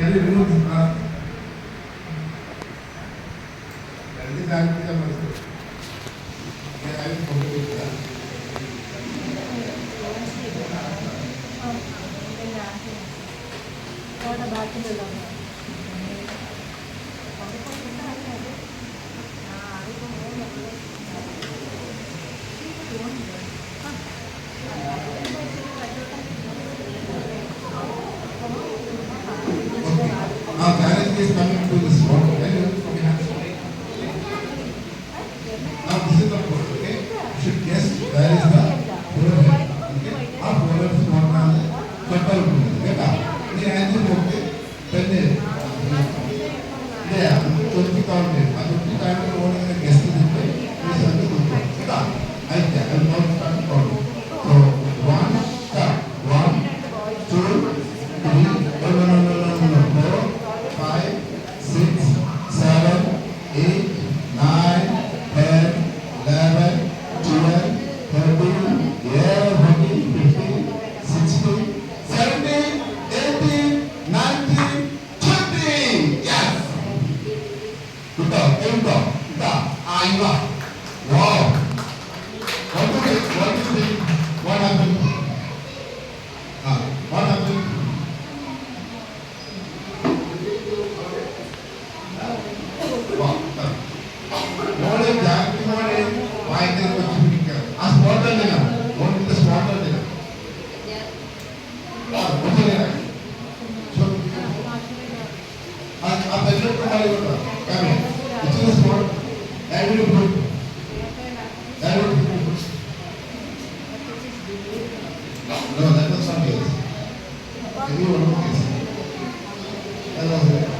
kindly remove this mask. That is actually the mask. Yeah, I will complete that. Now Balaji is coming to this spot. Can you from your hands? Now this is the board, okay? You should guess where is the forehead, okay? Our forehead is not on the temple, okay? The hands are okay. Then there, 20 count it. And 20 times you want to guess it. Please have to do it. I will not start counting. So 1, start. 1, 2, 3. No. 4, 5, 6, 7, 8, 9, 10, 11, 12, 13, 14, 15, 16, 17, 18, 19, 20. Yes. Good job. Good job. Good job. Wow. What do you think? What happened? What happened? Morning, Jack. Morning. Why did you speak? Ask water dinner. What is this water dinner? What's your name? So, I'm the little boy. Come here. Which is this water? That will be good. That will be good. No, that was something else. Can you one of these? That was it.